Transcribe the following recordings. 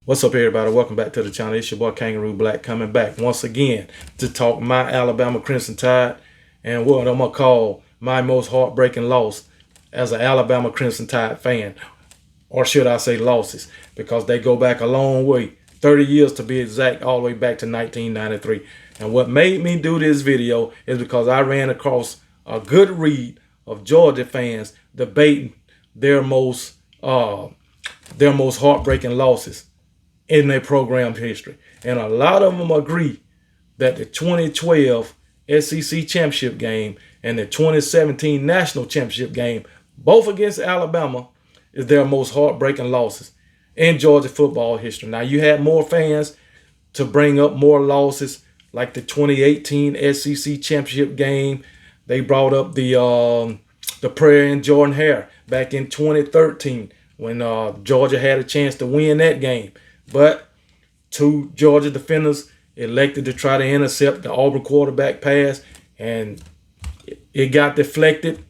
What's up, everybody? Welcome back to the channel. It's your boy Kangaroo Black coming back once again to talk my Alabama Crimson Tide and what I'm going to call my most heartbreaking loss as an Alabama Crimson Tide fan, or should I say losses, because they go back a long way, 30 years to be exact, all the way back to 1993. And what made me do this video is because I ran across a good read of Georgia fans debating their most heartbreaking losses in their program history. And a lot of them agree that the 2012 SEC championship game and the 2017 national championship game, both against Alabama, is their most heartbreaking losses in Georgia football history. Now, you had more fans to bring up more losses, like the 2018 SEC championship game. They brought up the prayer in Jordan-Hare back in 2013 when Georgia had a chance to win that game. But two Georgia defenders elected to try to intercept the Auburn quarterback pass, and it got deflected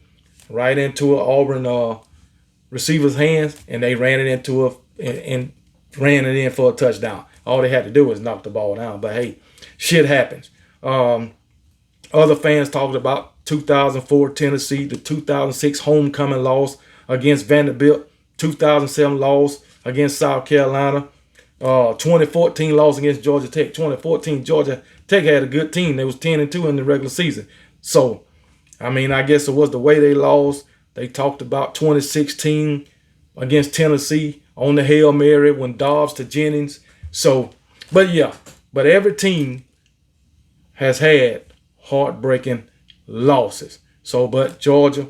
right into an Auburn receiver's hands, and they ran it ran it in for a touchdown. All they had to do was knock the ball down. But hey, shit happens. Other fans talked about 2004 Tennessee, the 2006 homecoming loss against Vanderbilt, 2007 loss against South Carolina, 2014 loss against Georgia Tech. 2014 Georgia Tech had a good team. They was 10-2 in the regular season. So, I mean, I guess it was the way they lost. They talked about 2016 against Tennessee on the Hail Mary when Dobbs to Jennings. So, but yeah, but every team has had heartbreaking losses. So, but Georgia,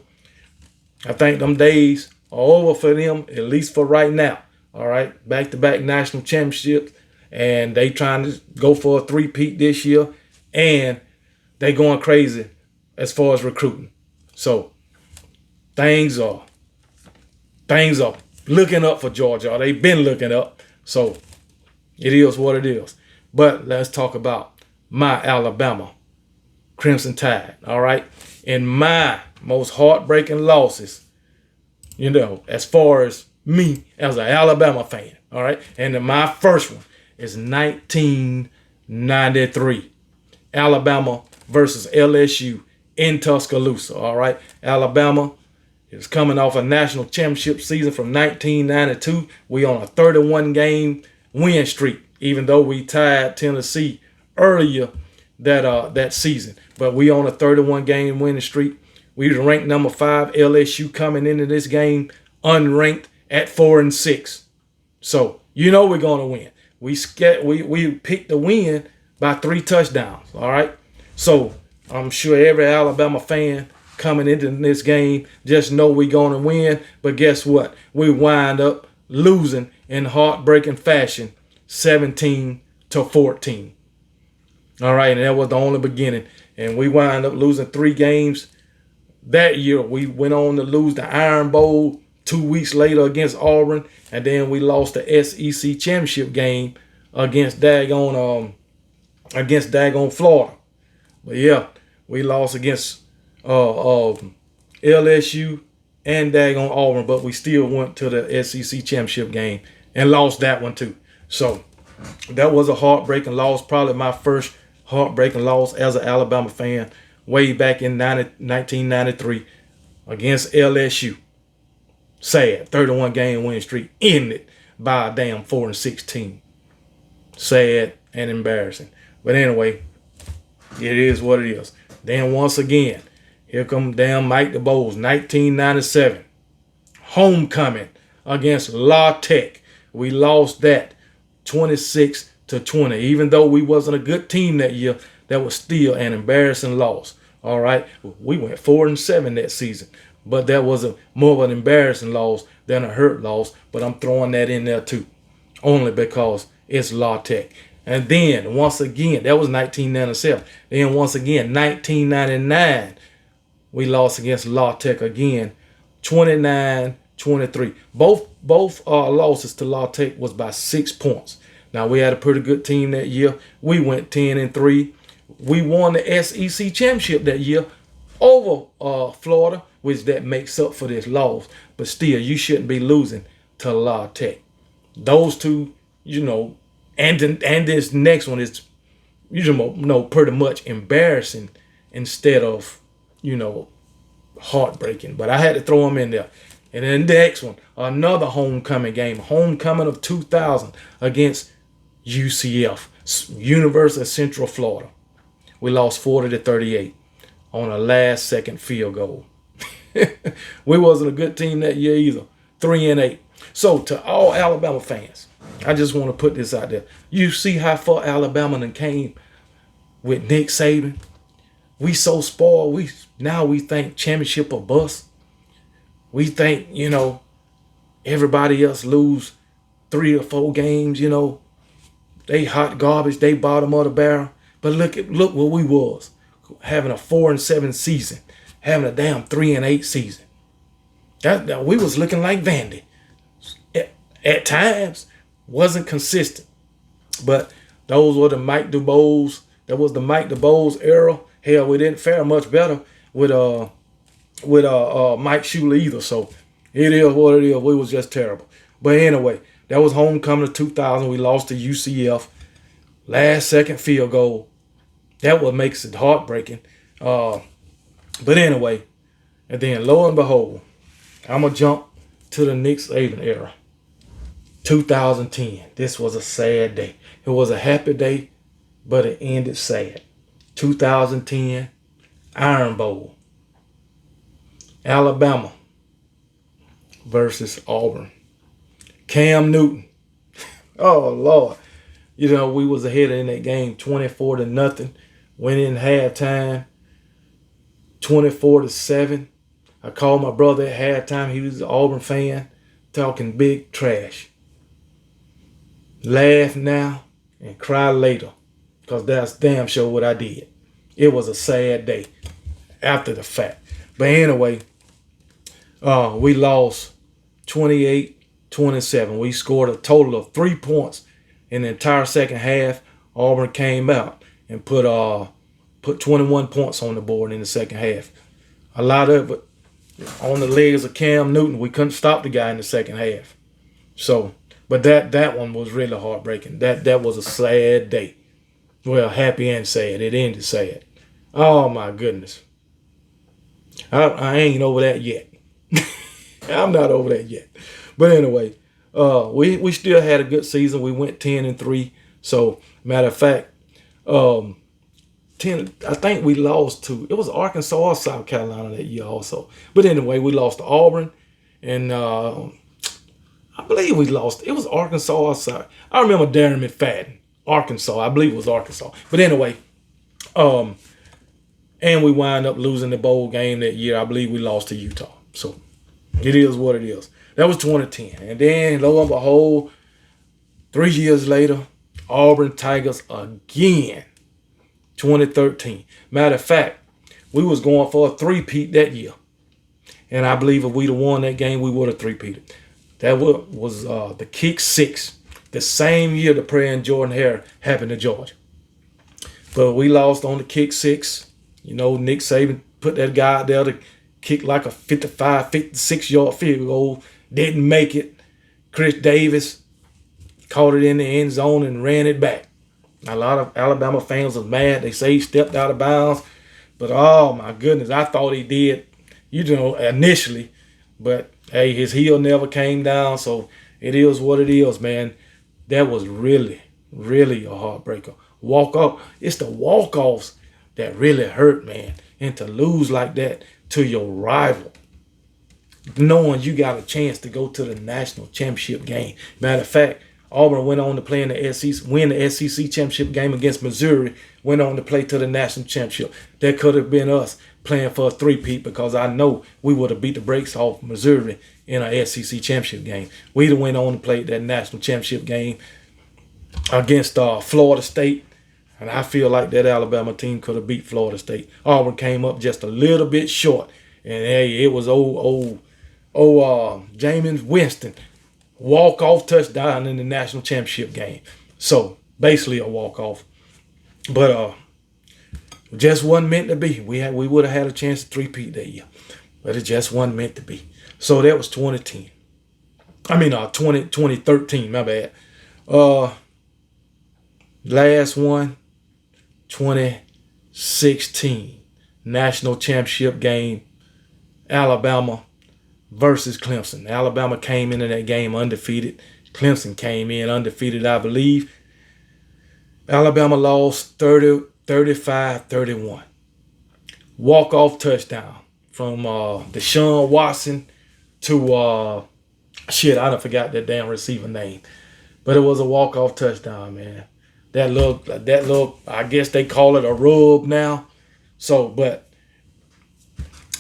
I think them days are over for them, at least for right now. All right, back-to-back national championships, and they trying to go for a three-peat this year, and they going crazy as far as recruiting. So things are looking up for Georgia. Or they've been looking up. So it is what it is. But let's talk about my Alabama Crimson Tide. All right, and my most heartbreaking losses, you know, as far as me as an Alabama fan, all right? And then my first one is 1993. Alabama versus LSU in Tuscaloosa, all right? Alabama is coming off a national championship season from 1992. We on a 31-game win streak, even though we tied Tennessee earlier that season. But we on a 31-game winning streak. We was ranked number 5. LSU coming into this game unranked at 4-6. So you know we're gonna win. We picked the win by 3 touchdowns. All right. So I'm sure every Alabama fan coming into this game just know we're gonna win. But guess what? We wind up losing in heartbreaking fashion, 17-14. All right, and that was the only beginning. And we wind up losing 3 games that year. We went on to lose the Iron Bowl 2 weeks later against Auburn, and then we lost the SEC championship game against daggone Florida. But yeah, we lost against LSU and daggone Auburn, but we still went to the SEC championship game and lost that one too. So that was a heartbreaking loss, probably my first heartbreaking loss as an Alabama fan way back in 1993 against LSU. Sad, 31-game win streak ended by a damn 4-16. Sad and embarrassing. But anyway, it is what it is. Then once again, here come damn Mike DeBose, 1997. Homecoming against La Tech. We lost that 26-20. Even though we wasn't a good team that year, that was still an embarrassing loss. All right, we went 4-7 that season. But that was more of an embarrassing loss than a hurt loss. But I'm throwing that in there too, only because it's La Tech. And then once again, that was 1997. Then once again, 1999, we lost against La Tech again, 29-23. Both losses to La Tech was by 6 points. Now we had a pretty good team that year. We went 10-3. We won the SEC championship that year over Florida, which that makes up for this loss. But still, you shouldn't be losing to La Tech. Those two you know, and this next one is, pretty much embarrassing instead of, you know, heartbreaking. But I had to throw them in there. And then the next one, another homecoming game, homecoming of 2000 against UCF, University of Central Florida. We lost 40-38 on a last second field goal. We wasn't a good team that year either. 3-8. So to all Alabama fans, I just want to put this out there. You see how far Alabama then came with Nick Saban. We so spoiled. We think championship or bust. We think, everybody else lose 3 or 4 games, they hot garbage, they bottom of the barrel. But look what we was, having a 4-7 season, having a damn 3-8 season. That we was looking like Vandy. At times, wasn't consistent. But those were the Mike DuBose. That was the Mike DuBose era. Hell, we didn't fare much better with Mike Shula either. So it is what it is. We was just terrible. But anyway, that was homecoming of 2000. We lost to UCF. Last second field goal. That what makes it heartbreaking. But anyway, and then lo and behold, I'm going to jump to the Nick Saban era. 2010. This was a sad day. It was a happy day, but it ended sad. 2010 Iron Bowl. Alabama versus Auburn. Cam Newton. Oh, Lord. We was ahead in that game 24-0. Went in halftime 24-7. I called my brother at halftime. He was an Auburn fan, talking big trash. Laugh now and cry later, because that's damn sure what I did. It was a sad day after the fact. But anyway, we lost 28-27. We scored a total of 3 points in the entire second half. Auburn came out and put 21 points on the board in the second half. A lot of it on the legs of Cam Newton. We couldn't stop the guy in the second half. So, but that one was really heartbreaking. That was a sad day. Well, happy and sad. It ended sad. Oh my goodness. I ain't over that yet. I'm not over that yet. But anyway, we still had a good season. We went 10-3. So matter of fact, 10. I think we lost to, it was Arkansas or South Carolina that year also. But anyway, we lost to Auburn, and I believe we lost. It was Arkansas or South. I remember Darren McFadden, Arkansas. I believe it was Arkansas. But anyway, and we wind up losing the bowl game that year. I believe we lost to Utah. So it is what it is. That was 2010. And then, lo and behold, 3 years later, Auburn Tigers again. 2013. Matter of fact, we was going for a three-peat that year. And I believe if we'd have won that game, we would have three-peated. That was the kick 6. The same year the prayer and Jordan Hare happened to Georgia. But we lost on the kick 6. Nick Saban put that guy out there to kick like a 55, 56-yard field goal. Didn't make it. Chris Davis caught it in the end zone and ran it back. A lot of Alabama fans was mad. They say he stepped out of bounds. But, oh, my goodness, I thought he did, initially. But, hey, his heel never came down, so it is what it is, man. That was really, really a heartbreaker. Walk-off. It's the walk-offs that really hurt, man. And to lose like that to your rival, knowing you got a chance to go to the national championship game. Matter of fact, Auburn went on to play in the SEC, win the SEC championship game against Missouri, went on to play to the national championship. That could have been us playing for a three-peat, because I know we would have beat the brakes off Missouri in an SEC championship game. We'd have went on to play that national championship game against Florida State, and I feel like that Alabama team could have beat Florida State. Auburn came up just a little bit short, and hey, it was old Jameis Winston walk-off touchdown in the national championship game. So basically a walk-off. But just wasn't meant to be. We would have had a chance to three-peat that year. But it just wasn't meant to be. So that was 2010. 2013, my bad. Uh, last one, 2016 national championship game, Alabama versus Clemson. Alabama came into that game undefeated. Clemson came in undefeated, I believe. Alabama lost 35-31. Walk-off touchdown from Deshaun Watson to, I done forgot that damn receiver name. But it was a walk-off touchdown, man. That little, I guess they call it a rub now. So, but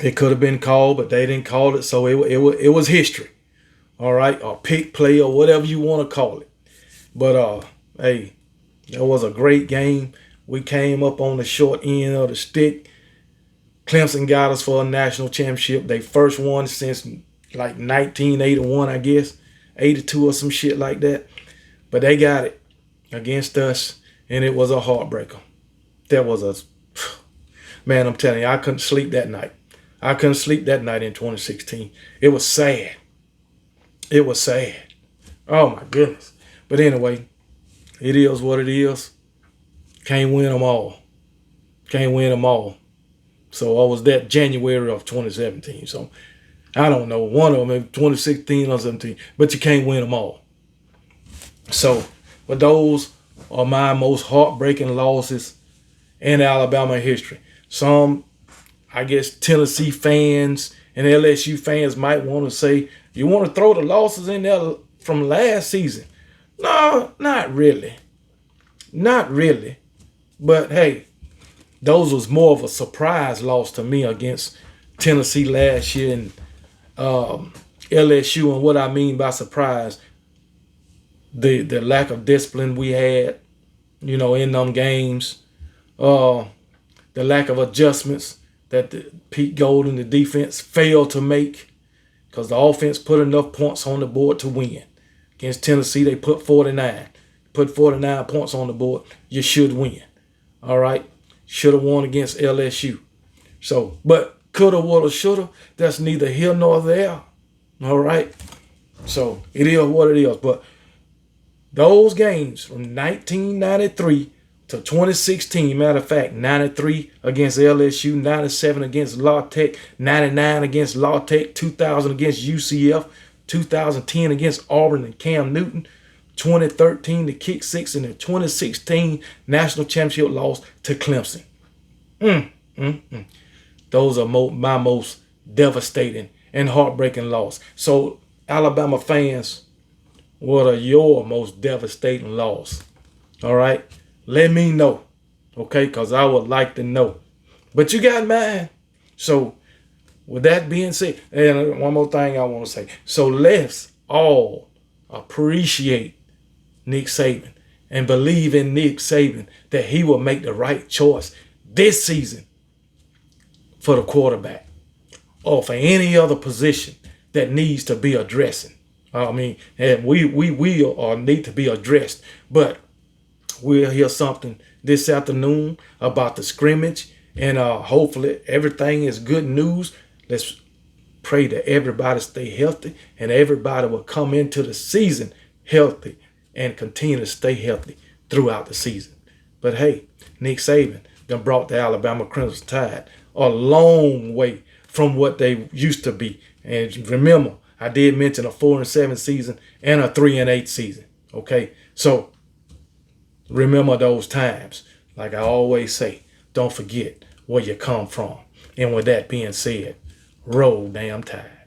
it could have been called, but they didn't call it. So it was history. All right, or pick play or whatever you want to call it. But hey, it was a great game. We came up on the short end of the stick. Clemson got us for a national championship. They first won since like 1981, I guess, 82 or some shit like that. But they got it against us, and it was a heartbreaker. That was a man. I'm telling you, I couldn't sleep that night. I couldn't sleep that night in 2016. It was sad. It was sad. Oh my goodness. But anyway, it is what it is. Can't win them all. Can't win them all. So I was that January of 2017. So I don't know. One of them, maybe 2016 or 17. But you can't win them all. So, but those are my most heartbreaking losses in Alabama history. Some, I guess, Tennessee fans and LSU fans might want to say, you want to throw the losses in there from last season? No, not really. Not really. But hey, those was more of a surprise loss to me against Tennessee last year and LSU. And what I mean by surprise, the lack of discipline we had, in them games, the lack of adjustments that Pete Gold and the defense failed to make, because the offense put enough points on the board to win. Against Tennessee, they put 49. Put 49 points on the board. You should win. All right? Should have won against LSU. So, but coulda, woulda, shoulda, that's neither here nor there. All right? So, it is what it is. But those games from 1993 to 2016, matter of fact, 93 against LSU, 97 against La Tech, 99 against La Tech, 2000 against UCF, 2010 against Auburn and Cam Newton, 2013 the kick six, and the 2016 national championship loss to Clemson. Those are my most devastating and heartbreaking loss. So, Alabama fans, what are your most devastating loss? All right? Let me know, okay? Because I would like to know. But you got mine. So, with that being said, and one more thing I want to say. So, let's all appreciate Nick Saban and believe in Nick Saban that he will make the right choice this season for the quarterback or for any other position that needs to be addressing. I mean, and we need to be addressed. But we'll hear something this afternoon about the scrimmage, and hopefully everything is good news. Let's pray that everybody stay healthy and everybody will come into the season healthy and continue to stay healthy throughout the season. But hey, Nick Saban done brought the Alabama Crimson Tide a long way from what they used to be. And remember, I did mention a 4-7 season and a 3-8 season. Okay, so remember those times. Like I always say, don't forget where you come from. And with that being said, roll damn Tide.